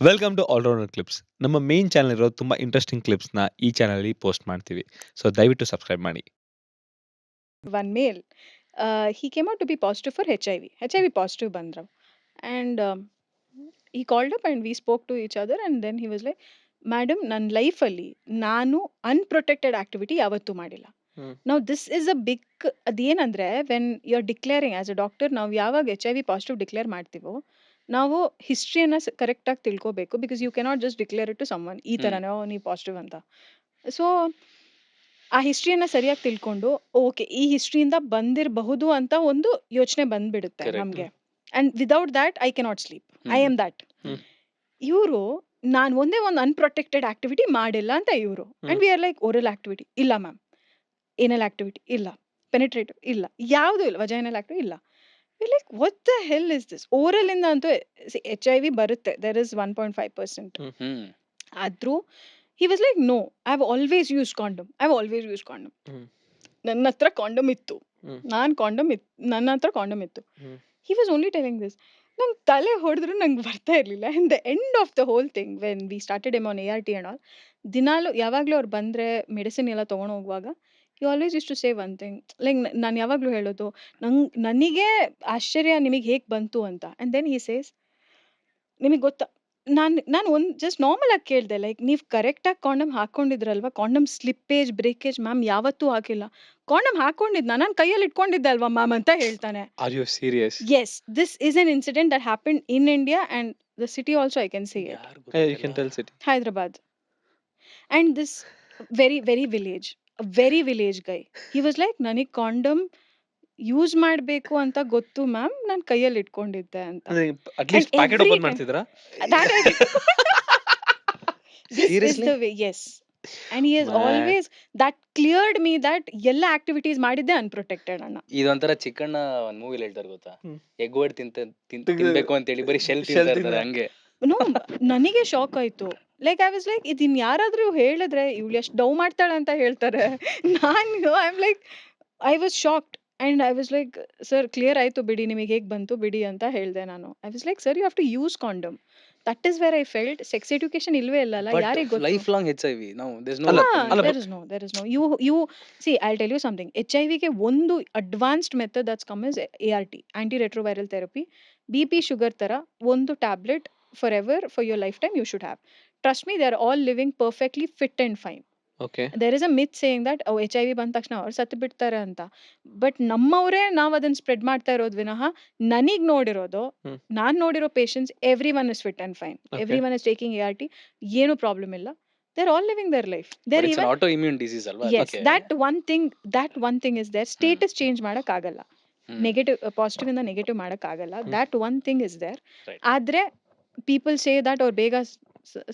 Welcome to allrounder clips. ನಮ್ಮ main channel ಇರೋ ತುಂಬಾ ಇಂಟ್ರೆಸ್ಟಿಂಗ್ ಕ್ಲಿಪ್ಸ್‌ನ ಈ ಚಾನಲಲ್ಲಿ ಪೋಸ್ಟ್ ಮಾಡ್ತೀವಿ. ಸೊ ದಯವಿಟ್ಟು ಸಬ್ಸ್ಕ್ರೈಬ್ ಮಾಡಿ. one male. He came out to be positive for HIV. HIV positive Bandrav. And he called up and we spoke to each other. And then he was like, Madam, ನನ್ನ ಲೈಫಲ್ಲಿ ನಾನು unprotected activity ಯಾವತ್ತೂ ಮಾಡಿಲ್ಲ. ನಾವು this is a big ಅದೇನಂದ್ರೆ when you are declaring as a doctor ನಾವು ಯಾವಾಗ HIV positive declare ಮಾಡ್ತೀವೋ ನಾವು ಹಿಸ್ಟ್ರಿಯನ್ನ ಕರೆಕ್ಟಾಗಿ ತಿಳ್ಕೋಬೇಕು because you cannot just declare it to someone ಈ ಥರನೋ ನೀವು ಪಾಸಿಟಿವ್ ಅಂತ. ಸೊ ಆ ಹಿಸ್ಟ್ರಿಯನ್ನ ಸರಿಯಾಗಿ ತಿಳ್ಕೊಂಡು ಓಕೆ ಈ ಹಿಸ್ಟ್ರಿಯಿಂದ ಬಂದಿರಬಹುದು ಅಂತ ಒಂದು ಯೋಚನೆ ಬಂದ್ಬಿಡುತ್ತೆ Correct. ನಮ್ಗೆ. And without that I cannot sleep. I am that. Hmm. ಇವರು ನಾನು ಒಂದೇ ಒಂದು ಅನ್ಪ್ರೊಟೆಕ್ಟೆಡ್ ಆಕ್ಟಿವಿಟಿ ಮಾಡಿಲ್ಲ ಅಂತ ಇವರು. And we are like oral activity ಇಲ್ಲ ಮ್ಯಾಮ್, ಏನಲ್ ಆಕ್ಟಿವಿಟಿ ಇಲ್ಲ, ಪೆನಿಟ್ರೇಟಿವ್ ಇಲ್ಲ, ಯಾವುದೂ ಇಲ್ಲ, ವಜೈನಲ್ ಆಕ್ಟಿವಿಟಿ ಇಲ್ಲ. Like what the hell is this? Oral ಇಂದ ಅಂತೂ HIV ಬರುತ್ತೆ, ದೇರ್ ಇಸ್ 1.5%. ಆದ್ರೂ he was like, no, I've always used condom. ನನ್ನ ಹತ್ರ ಕಾಂಡಮ್ ಇತ್ತು, ನನ್ನ ಹತ್ರ ಕಾಂಡಮ್ ಇತ್ತು. He was only telling this. ನಂಗೆ ತಲೆ ಹೊಡೆದ್ರು ನಂಗೆ ಬರ್ತಾ ಇರಲಿಲ್ಲ. And the end of the whole thing when we started em on ART and all, ದಿನಾಲು ಯಾವಾಗಲೂ ಅವ್ರು ಬಂದರೆ ಮೆಡಿಸಿನ್ ಎಲ್ಲ ತೊಗೊಂಡು ಹೋಗುವಾಗ you always use to say one thing. Like ನಾನು ಯಾವಾಗಲೂ ಹೇಳೋದು ನನಗೆ ಆಶ್ಚರ್ಯ ನಿಮಗೆ ಹೇಗೆ ಬಂತು ಅಂತ. ಆ್ಯಂಡ್ ದೆನ್ ಹಿ ಸೇಸ್, ನಿಮಗೆ ಗೊತ್ತಾ, ನಾನು ಒಂದು ಜಸ್ಟ್ ನಾರ್ಮಲ್ ಆಗಿ ಕೇಳಿದೆ, ಲೈಕ್ ನೀವು ಕರೆಕ್ಟಾಗಿ ಕಾಂಡಮ್ ಹಾಕೊಂಡಿದ್ರಲ್ವಾ? ಕಾಂಡಮ್ ಸ್ಲಿಪ್ಪೇಜ್ ಬ್ರೇಕೇಜ್ ಮ್ಯಾಮ್ ಯಾವತ್ತೂ ಹಾಕಿಲ್ಲ. ಕಾಂಡಮ್ ಹಾಕೊಂಡಿದ್ನ ನಾನು ಕೈಯಲ್ಲಿ ಇಟ್ಕೊಂಡಿದ್ದೆ ಅಲ್ವಾ ಮ್ಯಾಮ್ ಅಂತ ಹೇಳ್ತಾನೆ. Are you serious? Yes, this is an incident that happened in India and the city also I can say it. You can tell city. Hyderabad. And this very, very village, a very village guy. He was like, ನನಗೆ condom use ಮಾಡಬೇಕು ಅಂತ ಗೊತ್ತು ma'am, ನಾನು ಕೈಯಲ್ಲಿ ಇಟ್ಕೊಂಡಿದ್ದೆ ಅಂತ. At least And packet every open time- ಮಾಡ್ತಿದ್ರಾ? That I did. This Seriously? is the way, yes. And he has Man. always that cleared me that ಎಲ್ಲ activities ಮಾಡಿದ್ದೆ ಅನ್ಪ್ರೊಟೆಕ್ಟೆಡ್ ಅಣ್ಣ. ಇದೊಂಥರ ಚಿಕ್ಕಣ್ಣ ಒಂದ್ ಮೂವಿಲಿ ಹೇಳ್ತಾರೆ ಗೊತ್ತಾ, ಹ್ಮ್. ಎಗ್ ವರ್ಡ್ ತಿನ್ಬೇಕು ಅಂತ ಹೇಳಿ ಬರೀ ಶೆಲ್ Shell ತಿಂತಾ ಇರ್ತಾರೆ ಹಂಗೆ. ನೋ, ನನಗೆ ಶಾಕ್ ಆಯ್ತು. ಲೈಕ್ ಐ ವಾಸ್ ಲೈಕ್, ಇದನ್ ಯಾರಾದ್ರೂ ಹೇಳಿದ್ರೆ ಇವಳು ಎಷ್ಟು ಡೌ ಮಾಡ್ತಾಳೆ ಅಂತ ಹೇಳ್ತಾರೆ. ನಾನು I am like, I was shocked and I was like, sir clear ಆಯ್ತು ಬಿಡಿ, ನಿಮಗೆ ಹೇಗೆ ಬಂತು ಬಿಡಿ ಅಂತ ಹೇಳಿದೆ ನಾನು. I was like, sir you have to use condom. That is where I felt sex education ಇಲ್ವೇ ಇಲ್ಲಲ್ಲ, ಯಾರಿಗೆ ಗೊತ್ತು? ಲೈಫ್ ಲಾಂಗ್ HIV ನಾವು ಅಲ್ಲ, There is no. You see, I'll tell you something. HIV ಗೆ ಒಂದು advanced method that's come is ART, antiretroviral therapy. BP sugar ತರ ಒಂದು tablet forever for your lifetime you should have. Trust me, they're all living perfectly fit and fine. Okay. There is a myth saying that HIV ಬಂದ ತಕ್ಷಣ ಅವ್ರು ಸತ್ತು ಬಿಡ್ತಾರೆ ಅಂತ. But ನಮ್ಮವರೇ ನಾವು ಅದನ್ನ ಸ್ಪ್ರೆಡ್ ಮಾಡ್ತಾ ಇರೋದು ವಿನಃ ನನಗ್ ನೋಡಿರೋದು, ಹ್ಮ್. ನಾನ್ ನೋಡಿರೋ patients every one is fit and fine. Okay. Every one is taking ART. ಏನು ಪ್ರಾಬ್ಲಮ್ ಇಲ್ಲ. They're all living their life. They're even auto immune disease ಅಲ್ವಾ? yes, Okay. that one thing is there. Status change ಮಾಡಕ್ ಆಗಲ್ಲ. Negative positive ಇಂದ negative ಮಾಡಕ್ ಆಗಲ್ಲ. that one thing is there. Right. ಆದ್ರೆ people say that ಅವ್ರು ಬೇಗ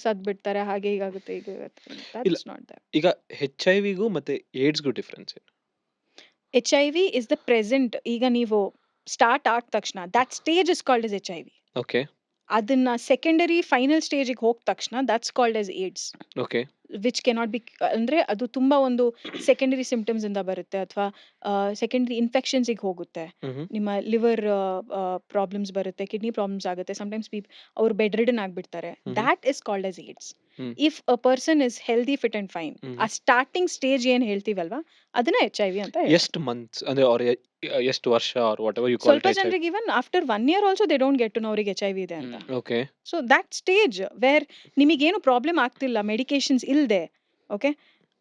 ಸದ್ ಬಿಡ್ತಾರೆ, ಹಾಗೆ ಹೀಗಾಗುತ್ತೆ ಹೀಗಾಗುತ್ತೆ. That's not there. ಈಗ HIV ಮತ್ತೆ ಏಡ್ಸ್ಗೂ ಡಿಫ್ರೆನ್ಸ್ ಏನು? HIV is the present. ಈಗ ನೀವು ಸ್ಟಾರ್ಟ್ ಆದ ತಕ್ಷಣ that stage is called as HIV. Okay. ಅದನ್ನ ಸೆಕೆಂಡರಿ ಫೈನಲ್ ಸ್ಟೇಜಿಗೆ ಹೋದ ತಕ್ಷಣ that's called as AIDS. Okay. Which cannot be, ಅಂದ್ರೆ ಅದು ತುಂಬಾ ಒಂದು ಸೆಕೆಂಡರಿ ಸಿಂಪ್ಟಮ್ಸ್ ಇಂದ ಬರುತ್ತೆ ಅಥವಾ ಸೆಕೆಂಡರಿ ಇನ್ಫೆಕ್ಷನ್ಸಿಗೆ ಹೋಗುತ್ತೆ. ನಿಮ್ಮ ಲಿವರ್ ಪ್ರಾಬ್ಲಮ್ಸ್ ಬರುತ್ತೆ, ಕಿಡ್ನಿ ಪ್ರಾಬ್ಲಮ್ಸ್ ಆಗುತ್ತೆ, ಸಮಟೈಮ್ಸ್ ಅವ್ರು ಬೆಡ್ ರಿಡನ್ ಆಗ್ಬಿಡ್ತಾರೆ. That is called as AIDS. If a person is healthy fit and fine, ಆ ಸ್ಟಾರ್ಟಿಂಗ್ ಸ್ಟೇಜ್ ಏನ್ ಹೇಳ್ತೀವಲ್ವಾ ಅದನ್ನ HIV ಅಂತ ಹೇಳ್ತೀವಿ. ಎಷ್ಟು ಮಂತ್ಸ್ ಅಂದ್ರೆ ಅವ್ರ ಎಷ್ಟು ವರ್ಷ are whatever you call ಸ್ವಲ್ಪ ಜನರಿಗೆ even after 1 year also they don't get to know ಅವ್ರಿಗೆ HIV ಇದೆ ಅಂತ. Okay. So that stage where ನಿಮಗೇನು ಪ್ರಾಬ್ಲಮ್ ಆಗ್ತಿಲ್ಲ ಮೆಡಿಕೇಶನ್ಸ್ ಇಲ್ಲದೆ, ಓಕೆ,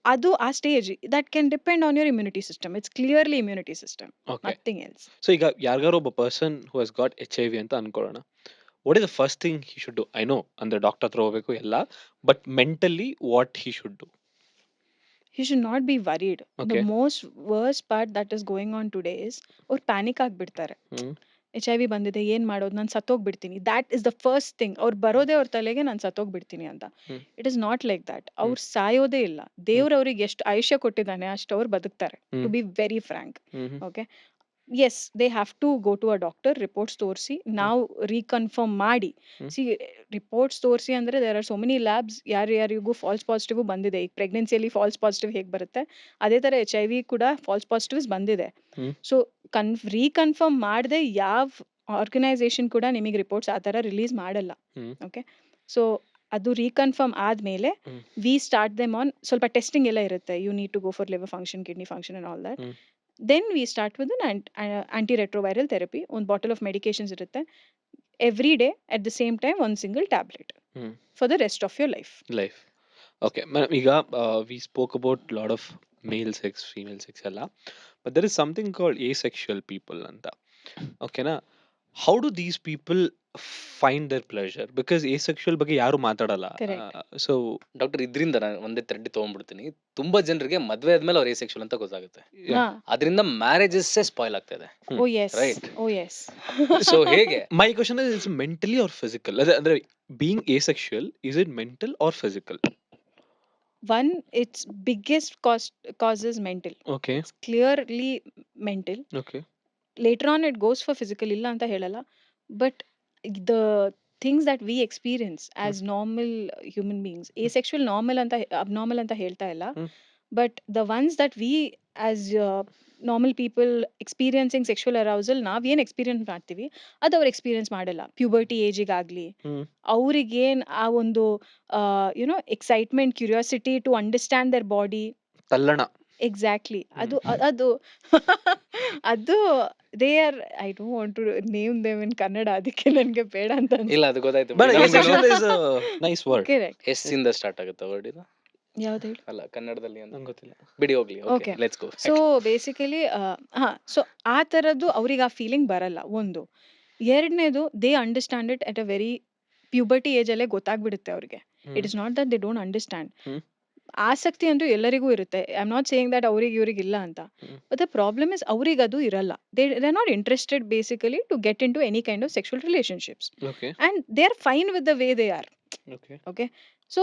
ಅದು ಆ stage that can depend on your immunity system. It's clearly immunity system, okay. Nothing else. So ಈಗ ಯಾರಿಗಾರು ಒಬ್ಬ person who has got HIV ಅಂತ ಅನ್ಕೊಳ್ಳೋಣ, what is the first thing he should do? I know ಅಂದ್ರೆ doctor ಹತ್ರ ಹೋಗ್ಬೇಕು ಎಲ್ಲ, but mentally what he should do? He should not be worried. Okay. The most worst part that is going on today is ಅವ್ರು panic ಆಗ್ಬಿಡ್ತಾರೆ. HIV ಬಂದಿದೆ, ಏನ್ ಮಾಡೋದು, ನಾನು ಸತ್ತೋಗ್ಬಿಡ್ತೀನಿ. That is the first thing. ಅವ್ರು ಬರೋದೇ ಅವ್ರ ತಲೆಗೆ ನಾನು ಸತ್ತೋಗ್ಬಿಡ್ತೀನಿ ಅಂತ. It is not like that. ಅವ್ರು ಸಾಯೋದೇ ಇಲ್ಲ. ದೇವ್ರು ಅವ್ರಿಗೆ ಎಷ್ಟು ಆಯುಷ್ಯ ಕೊಟ್ಟಿದ್ದಾನೆ ಅಷ್ಟು ಅವ್ರು ಬದುಕ್ತಾರೆ. To be very frank. Okay, yes they have to go to a doctor, reports ತೋರಿಸಿ ನಾವು ರೀಕನ್ಫರ್ಮ್ ಮಾಡಿ. ಸಿ ರಿಪೋರ್ಟ್ಸ್ ತೋರಿಸಿ ಅಂದ್ರೆ there are so many labs, ಯಾರ್ಯಾರಿಗೂ ಫಾಲ್ಸ್ ಪಾಸಿಟಿವ್ ಬಂದಿದೆ. ಈಗ ಪ್ರೆಗ್ನೆನ್ಸಿಯಲ್ಲಿ ಫಾಲ್ಸ್ ಪಾಸಿಟಿವ್ ಹೇಗೆ ಬರುತ್ತೆ ಅದೇ ಥರ HIV ಕೂಡ ಫಾಲ್ಸ್ ಪಾಸಿಟಿವ್ಸ್ ಬಂದಿದೆ. ಸೊ ರೀಕನ್ಫರ್ಮ್ ಮಾಡದೆ ಯಾವ ಆರ್ಗನೈಸೇಷನ್ ಕೂಡ ನಿಮಗೆ ರಿಪೋರ್ಟ್ಸ್ ಆ ಥರ ರಿಲೀಸ್ ಮಾಡಲ್ಲ. ಓಕೆ, ಸೊ ಅದು ರೀಕನ್ಫರ್ಮ್ ಆದಮೇಲೆ hmm. We start them on ಸ್ವಲ್ಪ ಟೆಸ್ಟಿಂಗ್ ಎಲ್ಲ ಇರುತ್ತೆ. You need to go for liver function, kidney function and all that. Hmm. Then we start with an anti retroviral therapy. ಒಂದು bottle of medications ಇರುತ್ತೆ. Every day at the same time ಒಂದು single tablet hmm. For the rest of your life. Life. Okay ಈಗ we spoke about lot of male sex female sex ಎಲ್ಲ, but there is something called asexual people ಅಂತ. ಓಕೆನಾ? How do these people find their pleasure? Because asexual ಬಗ್ಗೆ ಯಾರು ಮಾತಾಡಲ್ಲ. Correct. So doctor ಇದ್ರಿಂದ ನಾನು ಒಂದೇ ಥ್ರೆಡ್ ತೊಗೊಂಡ್ಬಿಡ್ತೀನಿ. ತುಂಬಾ ಜನರಿಗೆ ಮದ್ವೆ ಆದ್ಮೇಲೆ ಅವ್ರು ಏಸೆಕ್ಷುವಲ್ ಅಂತ ಗೊತ್ತಾಗುತ್ತೆ. ಹಾ. ಅದರಿಂದ ಮ್ಯಾರೇಜಸ್ ಸ್ಪಾಯ್ಲ್ ಆಗ್ತಾ ಇದೆ. Oh yes. Right. Oh yes. So ಹೇಗೆ? My question is mentally or physical? ಅಂದ್ರೆ being asexual, is it mental or physical? One, its biggest cause is mental. Okay. It's clearly mental. Okay. Later on it goes for physical, illa anta helala, but the things that we experience as normal human beings, asexual normal anta abnormal anta ಹೇಳ್ತಾ ಇಲ್ಲ, but the ones that we as normal people experiencing sexual arousal ನಾವ್ ಏನ್ experience ಮಾಡ್ತೀವಿ ಅದು ಅವ್ರು experience ಮಾಡಲ್ಲ. Puberty ಏಜಿಗಾಗ್ಲಿ ಅವ್ರಿಗೇನ್ ಆ ಒಂದು you know excitement, curiosity to understand their body. ತಲ್ಲಣ. ಎಕ್ಸಾಕ್ಟ್ಲಿ. ಅದು ಅದು they are, I don't want to name them in Kannada, ಅದಕ್ಕೆ ನನಗೆ ಬೇಡ ಅಂತ ಇಲ್ಲ ಅದು ಗೊತ್ತಾಯ್ತು. But asexual is a nice word. Correct. S ಇಂದ ಸ್ಟಾರ್ಟ್ ಆಗುತ್ತೆ ವರ್ಡ್ ಇದು. ಯಾವ್ದು ಹೇಳಿ? ಅಲ್ಲ ಕನ್ನಡದಲ್ಲಿ ಅಂತ ನಂಗೆ ಗೊತ್ತಿಲ್ಲ. ಬಿಡಿ ಹೋಗ್ಲಿ. Okay, Okay. Let's go. So basically so ಆ ಥರದ್ದು ಅವ್ರಿಗೆ ಆ ಫೀಲಿಂಗ್ ಬರಲ್ಲ. ಒಂದು. ಎರಡನೇದು, they understand it at a very puberty ಏಜಲ್ಲೇ ಗೊತ್ತಾಗ್ಬಿಡುತ್ತೆ ಅವ್ರಿಗೆ. It is not that they don't understand. ಆಸಕ್ತಿ ಅಂತೂ ಎಲ್ಲರಿಗೂ ಇರುತ್ತೆ. I am not saying that ಅವ್ರಿಗೆ ಇವ್ರಿಗೆ ಇಲ್ಲ ಅಂತ. ಬಟ್ ದ ಪ್ರಾಬ್ಲಮ್ ಇಸ್ ಅವ್ರಿಗೆ ಅದು ಇರಲ್ಲ. They are not interested basically to get into any kind of sexual relationships Okay. And they are fine with the way they are. Okay. Okay. So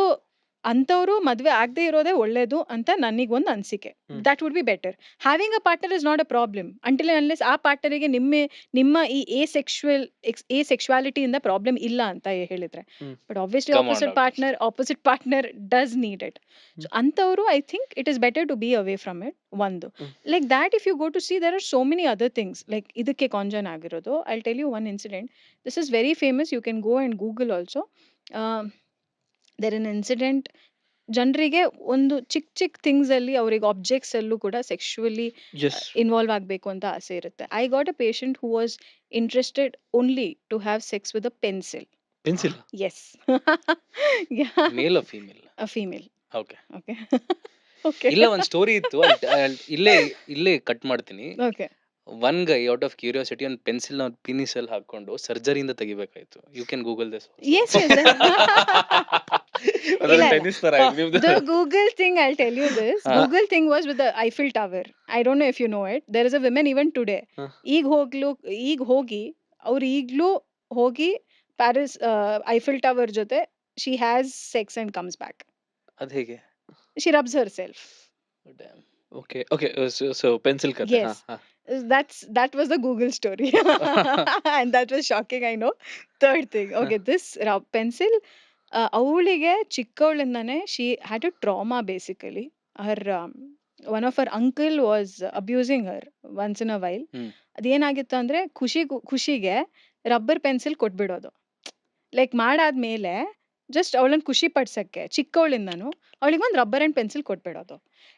ಅಂಥವ್ರು ಮದುವೆ ಆಗದೆ ಇರೋದೇ ಒಳ್ಳೇದು ಅಂತ ನನಗೊಂದು ಅನಿಸಿಕೆ. That would be better. Having a partner is not a problem until unless ಆ ಪಾರ್ಟ್ನರಿಗೆ ನಿಮ್ಮ ಈ ಸೆಕ್ಷುವಾಲಿಟಿಯಿಂದ ಪ್ರಾಬ್ಲಮ್ ಇಲ್ಲ ಅಂತ ಹೇಳಿದ್ರೆ. But obviously Come on, opposite partner does need it. So ಅಂಥವ್ರು I think it is better to be away from it. ಒಂದು like that if you go to see there are so many other things like ಇದಕ್ಕೆ ಕಾಂಜನ್ ಆಗಿರೋದು. I tell you one incident. This is very famous. You can go and Google also. There in incident. ಜನರಿಗೆ ಒಂದು ಚಿಕ್ಕ things ಅಲ್ಲಿ ಅವ್ರಿಗೆ objects ಅಲ್ಲೂ ಕೂಡ ಸೆಕ್ಷುವಲಿ Yes. ಇನ್ವಾಲ್ವ್ ಆಗಬೇಕು ಅಂತ ಆಸೆ ಇರುತ್ತೆ. I got a patient who was interested only to have sex with a pencil. Pencil. Yes. Male female? A female. Okay. Okay. Okay. ಇಲ್ಲ ಒಂದು ಸ್ಟೋರಿ ಇತ್ತು. ಇಲ್ಲೇ ಕಟ್ ಮಾಡ್ತೀನಿ. Okay. One guy out of curiosity ಒಂದು pencil penis ಅಲ್ಲಿ ಹಾಕೊಂಡು ಸರ್ಜರಿಯಿಂದ ತೆಗಿಬೇಕಾಯ್ತು. You can Google this. Yes, yes. Tennis ತರ ನಿಮ್ದು. The Google thing, I'll tell you this. Google thing was with the Eiffel Tower. I don't know if you know it. There is a woman even today. ಈಗ ಹೋಗಿ ಅವ್ರು ಈಗಲೂ ಹೋಗಿ Paris Eiffel tower ಜೊತೆ she has sex and comes back. ಅದ್ ಹೇಗೆ? She rubs herself. Damn. Okay. Okay. So pencil ಕತೆ. Yes. That was the Google story. And that was shocking, I know. Third thing. Okay, this pencil, ಅವಳಿಗೆ ಚಿಕ್ಕವಳಿಂದಾನೆ she had a trauma basically. Her one of her uncle was abusing her once in a while. ಅದೇನಾಗಿತ್ತು ಅಂದ್ರೆ ಖುಷಿಗೆ rubber pencil ಕೊಟ್ಬಿಡೋದು. Like ಮಾಡಾದ್ಮೇಲೆ just ಅವಳನ್ನ ಖುಷಿ ಪಡ್ಸಕ್ಕೆ ಚಿಕ್ಕವಳಿಂದಾನು ಅವಳಿಗೆ ಒಂದು ರಬ್ಬರ್ ಅಂಡ್ ಪೆನ್ಸಿಲ್ ಕೊಟ್ಬಿಡೋದು.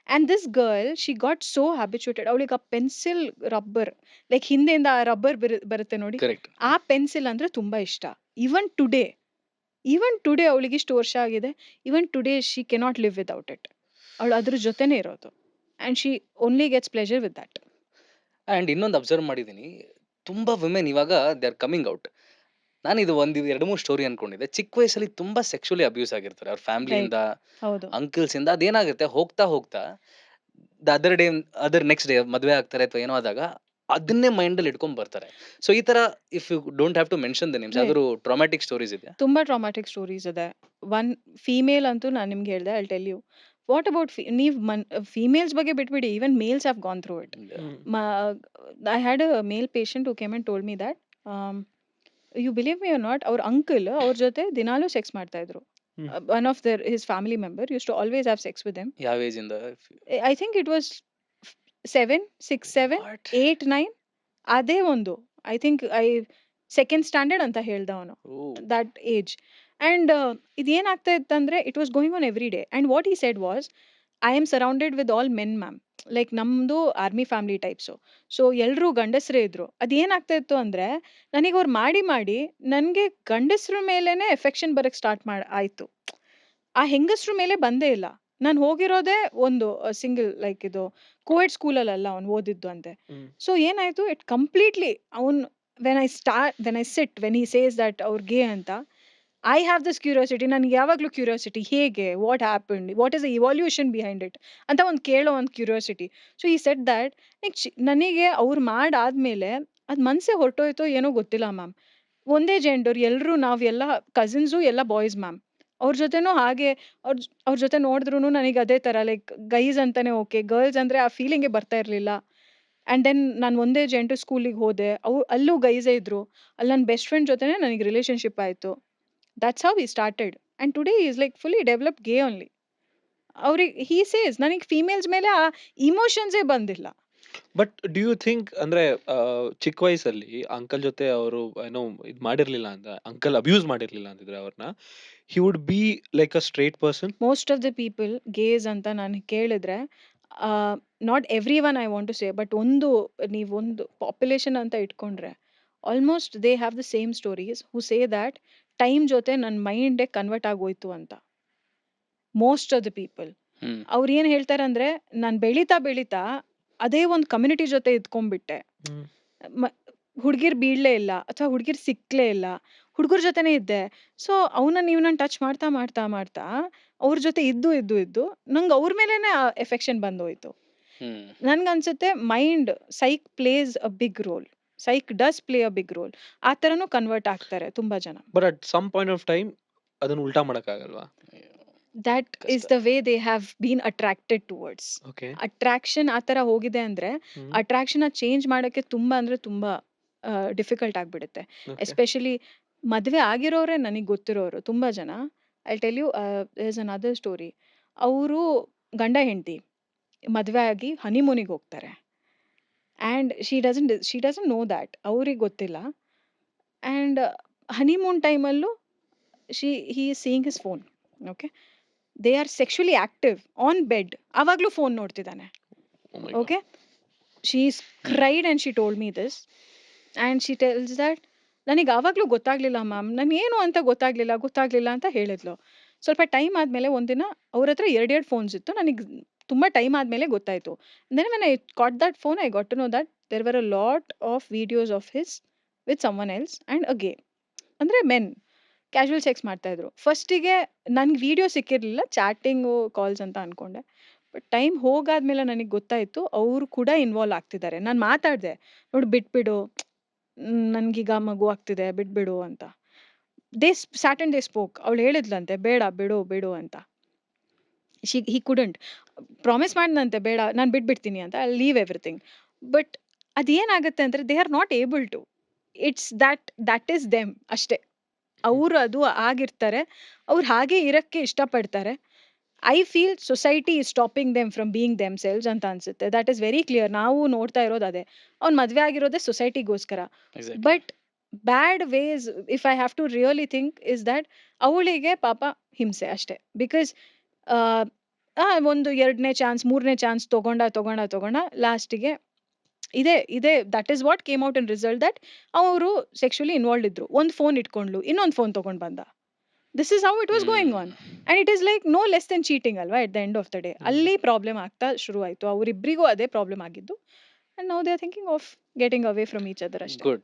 And this girl she got so habituated. ಅವಳಿಗೆ ಆ ಪೆನ್ಸಿಲ್ ರಬ್ಬರ್ ಲೈಕ್ ಹಿಂದೆಯಿಂದ ಆ ರಬ್ಬರ್ ಬರುತ್ತೆ ನೋಡಿ, ಕರೆಕ್ಟ್. ಆ ಪೆನ್ಸಿಲ್ ಅಂದ್ರೆ ತುಂಬಾ ಇಷ್ಟ. ಈವನ್ ಟುಡೇ ಅವಳಿಗೆ ಇಷ್ಟು ವರ್ಷ ಆಗಿದೆ. Even today she cannot live without it. ಅವಳು ಅದ್ರ ಜೊತೆನೇ ಇರೋದು. And she only gets pleasure with that. And ಇನ್ನೊಂದು ಅಬ್ಸರ್ವ್ ಮಾಡಿದ್ದೀನಿ, ತುಂಬಾ ವುಮೆನ್ ಇವಾಗ ದೇ ಆರ್ ಕಮಿಂಗ್ ಔಟ್. ನಾನು ಇದು 2-3 ಸ್ಟೋರಿ ಅನ್ಕೊಂಡಿದ್ದೆ. ಚಿಕ್ಕ ವಯಸ್ಸಲ್ಲಿ ತುಂಬಾ ಸೆಕ್ಷುಲಿ ಅಬ್ಯೂಸ್ ಆಗಿರ್ತಾರೆ ಅವ್ರ ಫ್ಯಾಮಿಲಿಯಿಂದ, ಹೌದು. ಅಂಕಲ್ಸ್ ಇಂದ. ಅದೇನಾಗುತ್ತೆ, ಹೋಗ್ತಾ ಅದರ್ ನೆಕ್ಸ್ಟ್ ಡೇ ಮದುವೆ ಆಗ್ತಾರೆ ಅಥವಾ ಏನೋ ಆದಾಗ ಅದನ್ನೇ ಮೈಂಡ್ ಅಲ್ಲಿ ಇಟ್ಕೊಂಡ್ ಬರ್ತಾರೆ. ಸೊ ಈ ತರ if you don't have to mention the names, ಯಾವ್ದಾದ್ರು ಟ್ರಾಮ್ಯಾಟಿಕ್ ಸ್ಟೋರೀಸ್ ಇದೆ? ತುಂಬಾ ಟ್ರಾಮ್ಯಾಟಿಕ್ ಸ್ಟೋರೀಸ್ ಇದೆ. ಒನ್ ಫೀಮೇಲ್ ಅಂತೂ ನಾನು ನಿಮ್ಗೆ ಹೇಳ್ದೆ, I tell you. What about ನೀವು ಫೀಮೇಲ್ಸ್ ಬಗ್ಗೆ ಬಿಟ್ಬಿಡಿ, even males have gone through it. I had a male patient who came and told me that you believe me or not, ಅವ್ರ uncle ಅವ್ರ ಜೊತೆ ದಿನಾಲೂ ಸೆಕ್ಸ್ ಮಾಡ್ತಾ ಇದ್ರು. One of his family member use to always have sex with him. ಯಾವ age ಇಂದ? I think it was 6, 7, 8, 9. ಅದೇ ಒಂದು ಐ ಥಿಂಕ್ ಸೆಕೆಂಡ್ ಸ್ಟ್ಯಾಂಡರ್ಡ್ ಅಂತ ಹೇಳ್ದ ಅವನು, ದಟ್ ಏಜ್. ಆ್ಯಂಡ್ ಇದೇನಾಗ್ತಾ ಇತ್ತಂದರೆ it was going on every day. And what he said was, I am surrounded with all men ma'am. Like ನಮ್ಮದು army family types. So ಎಲ್ಲರೂ ಗಂಡಸರೇ ಇದ್ದರು. ಅದೇನಾಗ್ತಾ ಇತ್ತು ಅಂದರೆ, ನನಗೆ ಅವ್ರು ಮಾಡಿ ಮಾಡಿ ನನಗೆ ಗಂಡಸ್ರ ಮೇಲೇ ಎಫೆಕ್ಷನ್ ಬರೋಕ್ಕೆ ಸ್ಟಾರ್ಟ್ ಆಯಿತು. ಆ ಹೆಂಗಸ್ರ ಮೇಲೆ ಬಂದೇ ಇಲ್ಲ. ನಾನು ಹೋಗಿರೋದೇ ಒಂದು ಸಿಂಗಲ್, ಲೈಕ್ ಇದು ಕೋಎಡ್ ಸ್ಕೂಲಲ್ಲ ಅವ್ನು ಓದಿದ್ದು ಅಂತೆ. ಸೊ ಏನಾಯಿತು, ಇಟ್ ಕಂಪ್ಲೀಟ್ಲಿ ಅವ್ನು ವೆನ್ ಹಿ ಸೇಸ್ ದಟ್ ಅವ್ರು ಗೇ ಅಂತ, ಐ ಹ್ಯಾವ್ ದಿಸ್ ಕ್ಯೂರಿಯಾಸಿಟಿ. ನನಗೆ ಯಾವಾಗಲೂ ಕ್ಯೂರಿಯಾಸಿಟಿ, ಹೇಗೆ, what happened, what is the evolution behind it ಅಂತ ಒಂದು ಕೇಳೋ ಒಂದು ಕ್ಯೂರಿಯಾಸಿಟಿ. ಸೊ ಈ ಸೆಟ್ ದ್ಯಾಟ್ ನನಗೆ ಅವ್ರು ಮಾಡಾದ್ಮೇಲೆ ಅದು ಮನಸ್ಸೇ ಹೊರಟೋಯ್ತೋ ಏನೋ ಗೊತ್ತಿಲ್ಲ ಮ್ಯಾಮ್. ಒಂದೇ ಜೆಂಡರ್, ಎಲ್ಲರೂ ನಾವೆಲ್ಲ ಕಸಿನ್ಸು, ಎಲ್ಲ ಬಾಯ್ಸ್ ಮ್ಯಾಮ್. ಅವ್ರ ಜೊತೆನೂ ಹಾಗೆ ಅವ್ರ ಜೊತೆ ನೋಡಿದ್ರೂ ನನಗೆ ಅದೇ ಥರ, ಲೈಕ್ ಗೈಸ್ ಅಂತಾನೆ ಓಕೆ, ಗರ್ಲ್ಸ್ ಅಂದರೆ ಆ ಫೀಲಿಂಗೇ ಬರ್ತಾ ಇರಲಿಲ್ಲ. ಆ್ಯಂಡ್ ದೆನ್ ನಾನು ಒಂದೇ ಜೆಂಡರ್ ಸ್ಕೂಲಿಗೆ ಹೋದೆ, ಅಲ್ಲೂ ಗೈಸೇ ಇದ್ದರು. ಅಲ್ಲಿ ನನ್ನ ಬೆಸ್ಟ್ ಫ್ರೆಂಡ್ ಜೊತೆನೇ ನನಗೆ ರಿಲೇಷನ್ಶಿಪ್ ಆಯಿತು. That's how we started. And today is like fully developed ಗೇ ಓನ್ಲಿ. ಅವ್ರಿಗೆ ಹೀ ಸೇಸ್ ನನಗೆ ಫೀಮೇಲ್ಸ್ ಮೇಲೆ ಆ ಇಮೋಷನ್ಸೇ ಬಂದಿಲ್ಲ. ಬಟ್ ಡು ಯು ಥಿಂಕ್ ಅಂದ್ರೆ ಚಿಕ್ಕ ವಯಸ್ಸಲ್ಲಿ ಅಂಕಲ್ ಜೊತೆ ಅವರು ಏನೋ ಇದು ಮಾಡಿರ್ಲಿಲ್ಲ ಅಂತ, ಅಂಕಲ್ ಅಬ್ಯೂಸ್ ಮಾಡಿರ್ಲಿಲ್ಲ ಅಂತಿದ್ರೆ ಅವ್ರನ್ನ, he would be like a straight person. Most of the people gays ಅಂತ ನಾನು ಕೇಳಿದ್ರೆ, not every one I want to say, but ನೀವೊಂದು ಪಾಪ್ಯುಲೇಷನ್ ಅಂತ ಇಟ್ಕೊಂಡ್ರೆ almost they have the same stories who say that time ಜೊತೆ ನನ್ನ ಮೈಂಡೇ convert ಆಗೋಯ್ತು ಅಂತ. ಮೋಸ್ಟ್ ಆಫ್ ದ ಪೀಪಲ್ ಅವ್ರು ಏನು ಹೇಳ್ತಾರೆ ಅಂದರೆ, ನಾನು ಬೆಳೀತಾ ಬೆಳೀತಾ ಅದೇ ಒಂದು ಕಮ್ಯುನಿಟಿ ಜೊತೆ ಇದ್ಕೊಂಡ್ಬಿಟ್ಟೆ. ಹುಡುಗಿರ್ ಬೀಳಲೇ ಇಲ್ಲ ಅಥವಾ ಹುಡುಗಿರ್ ಸಿಕ್ಕಲೇ ಇಲ್ಲ, ಹುಡುಗರ ಜೊತೆನೇ ಇದ್ದೆ. ಸೊ ಅವನನ್ನ ಇವ್ನನ್ನ ಟಚ್ ಮಾಡ್ತಾ ಮಾಡ್ತಾ ಮಾಡ್ತಾ ಅವ್ರ ಜೊತೆ ಇದ್ದು ನಂಗೆ ಅವ್ರ ಮೇಲೇನೆ ಎಫೆಕ್ಷನ್ ಬಂದೋಯ್ತು. ನನ್ಗನ್ಸುತ್ತೆ mind, psych does play a big role. ಆ ಥರನೂ ಕನ್ವರ್ಟ್ ಆಗ್ತಾರೆ ತುಂಬ ಜನ. But at some point of time ಅದನ್ನ ಉಲ್ಟಾ ಮಾಡಕ್ಕಾಗಲ್ವಾ? That is the way they have been attracted towards. Okay. Attraction ಆ ಥರ ಹೋಗಿದೆ ಅಂದರೆ, ಅಟ್ರಾಕ್ಷನ್ನ ಚೇಂಜ್ ಮಾಡೋಕ್ಕೆ ತುಂಬ ಅಂದರೆ ತುಂಬ ಡಿಫಿಕಲ್ಟ್ ಆಗಿಬಿಡುತ್ತೆ. ಎಸ್ಪೆಷಲಿ ಮದುವೆ ಆಗಿರೋರೇ ನನಗೆ ಗೊತ್ತಿರೋರು ತುಂಬ ಜನ. I tell you is another story. ಅವರು ಗಂಡ ಹೆಂಡತಿ ಮದುವೆ ಆಗಿ ಹನಿಮೂನಿಗೆ ಹೋಗ್ತಾರೆ. And she doesn't know that, ಅವ್ರಿಗೆ ಗೊತ್ತಿಲ್ಲ. ಆ್ಯಂಡ್ ಹನಿಮೂನ್ ಟೈಮಲ್ಲೂ he is seeing his phone. Okay, they are sexually active on bed. ಆವಾಗಲೂ ಫೋನ್ ನೋಡ್ತಿದ್ದಾನೆ. Okay, she is cried and she told me this. And she tells that ನನಗೆ ಆವಾಗಲೂ ಗೊತ್ತಾಗಲಿಲ್ಲ ma'am, ಏನು ಅಂತ ಗೊತ್ತಾಗಲಿಲ್ಲ ಅಂತ ಹೇಳಿದ್ಲು. ಸ್ವಲ್ಪ ಟೈಮ್ ಆದಮೇಲೆ ಒಂದಿನ ಅವ್ರ ಹತ್ರ 2 ಫೋನ್ಸ್ ಇತ್ತು. ನನಗೆ ತುಂಬ ಟೈಮ್ ಆದಮೇಲೆ ಗೊತ್ತಾಯಿತು. Then when I got that phone, I got to know that there were a lot of videos of his with someone else and a gay. ಅಂದರೆ ಮೆನ್ ಕ್ಯಾಶುವಲ್ ಸೆಕ್ಸ್ ಮಾಡ್ತಾಯಿದ್ರು. ಫಸ್ಟಿಗೆ ನನಗೆ ವಿಡಿಯೋ ಸಿಕ್ಕಿರಲಿಲ್ಲ, ಚಾಟಿಂಗು ಕಾಲ್ಸ್ ಅಂತ ಅಂದ್ಕೊಂಡೆ. But time ಹೋಗಾದ್ಮೇಲೆ ನನಗೆ ಗೊತ್ತಾಯಿತು ಅವರು ಕೂಡ ಇನ್ವಾಲ್ವ್ ಆಗ್ತಿದ್ದಾರೆ. ನಾನು ಮಾತಾಡಿದೆ, ನೋಡಿ ಬಿಟ್ಬಿಡು, ನನಗೀಗ ಮಗು ಆಗ್ತಿದೆ, ಬಿಟ್ಬಿಡು ಅಂತ. They spoke. ಅವಳು ಹೇಳಿದ್ಲಂತೆ, ಬೇಡ ಬಿಡು ಅಂತ. ಹಿ ಕುಡಂಟ್. ಪ್ರಾಮಿಸ್ ಮಾಡಿದಂತೆ, ಬೇಡ ನಾನು ಬಿಟ್ಬಿಡ್ತೀನಿ ಅಂತ, ಐ ಲೀವ್ ಎವ್ರಿಥಿಂಗ್. ಬಟ್ ಅದೇನಾಗುತ್ತೆ ಅಂದರೆ, they are not able to. It's that is them ಅಷ್ಟೇ. ಅವರು ಅದು ಆಗಿರ್ತಾರೆ, ಅವ್ರು ಹಾಗೆ ಇರೋಕ್ಕೆ ಇಷ್ಟಪಡ್ತಾರೆ. I feel society is stopping them from being themselves ಅಂತ ಅನ್ಸುತ್ತೆ. That is very clear. ನಾವು ನೋಡ್ತಾ ಇರೋದು ಅದೇ. ಅವ್ನು ಮದುವೆ ಆಗಿರೋದೇ ಸೊಸೈಟಿಗೋಸ್ಕರ. But bad ways, if I have to really think, is that ಅವಳಿಗೆ ಪಾಪ ಹಿಂಸೆ ಅಷ್ಟೇ. ಬಿಕಾಸ್ ಒಂದು 2ನೇ ಚಾನ್ಸ್ 3ನೇ ಚಾನ್ಸ್ ತಗೊಂಡ ಲಾಸ್ಟಿಗೆ ಇದೇ that is what came out in result, that ಅವರು ಸೆಕ್ಷುಲಿ ಇನ್ವಾಲ್ವ್ ಇದ್ರು. ಒಂದು ಫೋನ್ ಇಟ್ಕೊಂಡ್ಲು, ಇನ್ನೊಂದು ಫೋನ್ ತಗೊಂಡು ಬಂದ. This is how it was going on. And it is like no less than cheating ಅಲ್ವಾ at the end of the day. ಅಲ್ಲಿ problem ಆಗ್ತಾ ಶುರು ಆಯಿತು. ಅವರಿಬ್ಬರಿಗೂ ಅದೇ ಪ್ರಾಬ್ಲಮ್ ಆಗಿದ್ದು. And now they are thinking of getting away from each other ಅಷ್ಟೇ. Good.